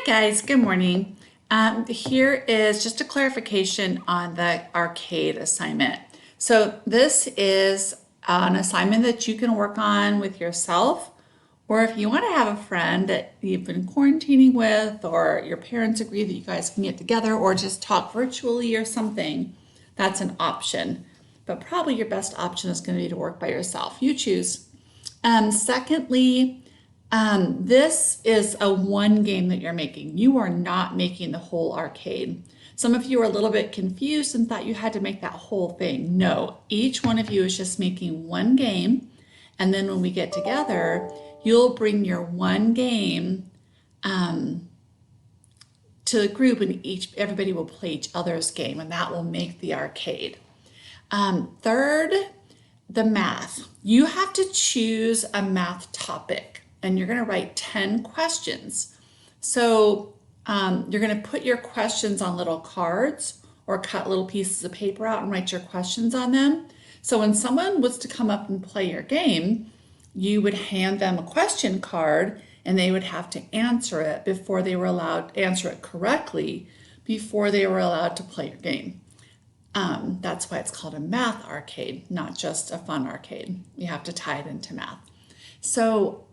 Hi guys, good morning. Here is just a clarification on the arcade assignment. So this is an assignment that you can work on with yourself, or if you want to have a friend that you've been quarantining with, or your parents agree that you guys can get together, or just talk virtually or something, that's an option. But probably your best option is going to be to work by yourself. You choose. Secondly, this is a one game that you're making. You are not making the whole arcade. Some of you are a little bit confused and thought you had to make that whole thing. No, each one of you is just making one game. And then when we get together, you'll bring your one game to the group and everybody will play each other's game and that will make the arcade. Third, the math. You have to choose a math topic and you're going to write 10 questions. So you're going to put your questions on little cards or cut little pieces of paper out and write your questions on them. So when someone was to come up and play your game, you would hand them a question card and they would have to answer it before they were allowed to answer it correctly before they were allowed to play your game. That's why it's called a math arcade, not just a fun arcade. You have to tie it into math. So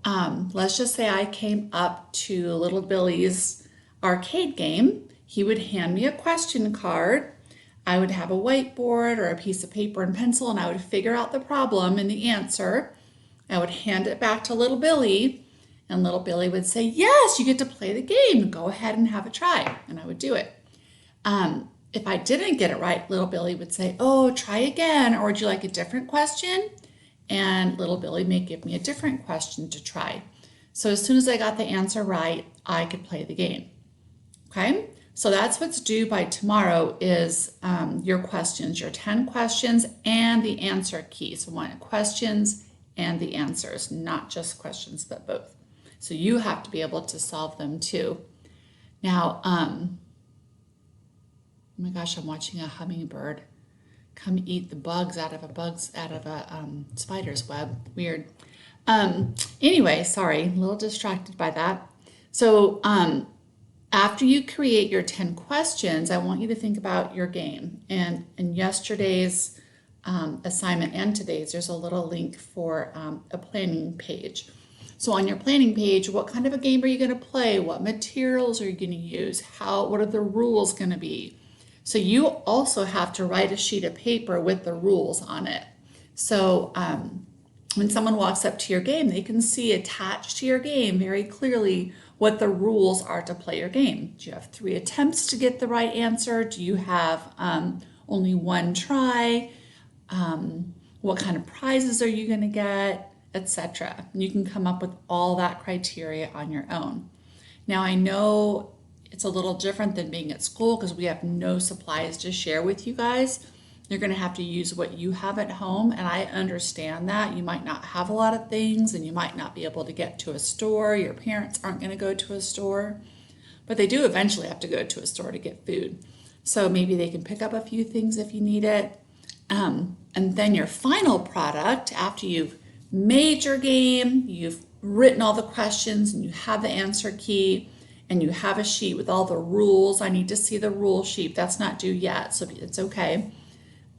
let's just say I came up to little Billy's arcade game. He would hand me a question card. I would have a whiteboard or a piece of paper and pencil, and I would figure out the problem and the answer. I would hand it back to little Billy, and little Billy would say, yes, you get to play the game. Go ahead and have a try. And I would do it. If I didn't get it right, little Billy would say, oh, try again, or would you like a different question? And little Billy may give me a different question to try. So as soon as I got the answer right, I could play the game. Okay, so that's what's due by tomorrow is your questions, your 10 questions and the answer key. So one, questions and the answers, not just questions, but both. So you have to be able to solve them too. Now, oh my gosh, I'm watching a hummingbird come eat the bugs out of a spider's web. Weird. Anyway, sorry, a little distracted by that. So after you create your 10 questions, I want you to think about your game. And in yesterday's assignment and today's, there's a little link for a planning page. So on your planning page, what kind of a game are you going to play? What materials are you going to use? What are the rules going to be? So you also have to write a sheet of paper with the rules on it. So when someone walks up to your game, they can see attached to your game very clearly what the rules are to play your game. Do you have 3 attempts to get the right answer? Do you have only one try? What kind of prizes are you going to get, etc. You can come up with all that criteria on your own. Now I know it's a little different than being at school because we have no supplies to share with you guys. You're going to have to use what you have at home, and I understand that. You might not have a lot of things and you might not be able to get to a store. Your parents aren't going to go to a store, but they do eventually have to go to a store to get food. So maybe they can pick up a few things if you need it. And then your final product, after you've made your game, you've written all the questions and you have the answer key, and you have a sheet with all the rules. I need to see the rule sheet. That's not due yet, so it's okay.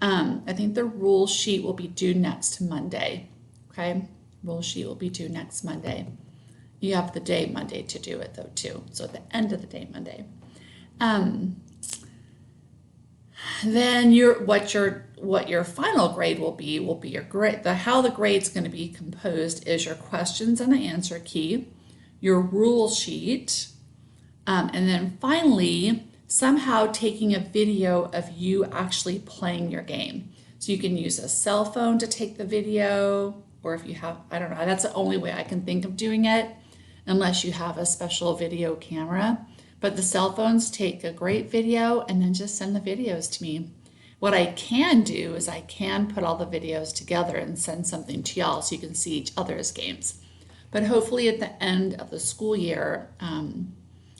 I think the rule sheet will be due next Monday, okay? Rule sheet will be due next Monday. You have the day Monday to do it though too, so at the end of the day Monday. Then what your final grade will be your grade. How the grade's going to be composed is your questions and the answer key, your rule sheet, and then finally, somehow taking a video of you actually playing your game. So you can use a cell phone to take the video, or if you have, I don't know, that's the only way I can think of doing it, unless you have a special video camera. But the cell phones take a great video and then just send the videos to me. What I can do is I can put all the videos together and send something to y'all so you can see each other's games. But hopefully at the end of the school year,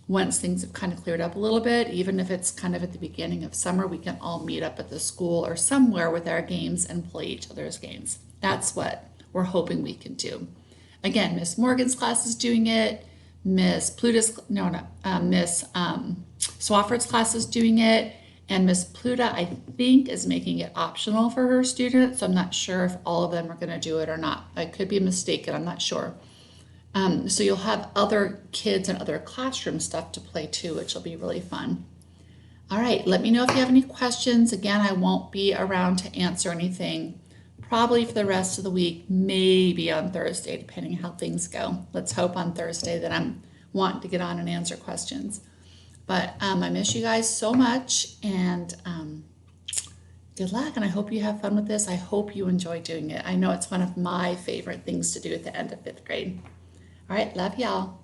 once things have kind of cleared up a little bit, even if it's kind of at the beginning of summer, we can all meet up at the school or somewhere with our games and play each other's games. That's what we're hoping we can do. Again, Miss Morgan's class is doing it. Miss Plutus, Miss Swafford's class is doing it, and Miss Pluta, I think, is making it optional for her students. So I'm not sure if all of them are going to do it or not. I could be mistaken. I'm not sure. So you'll have other kids and other classroom stuff to play too, which will be really fun. All right, let me know if you have any questions. Again, I won't be around to answer anything probably for the rest of the week, maybe on Thursday, depending how things go. Let's hope on Thursday that I'm wanting to get on and answer questions. But I miss you guys so much, and good luck, and I hope you have fun with this. I hope you enjoy doing it. I know it's one of my favorite things to do at the end of 5th grade. All right, love y'all.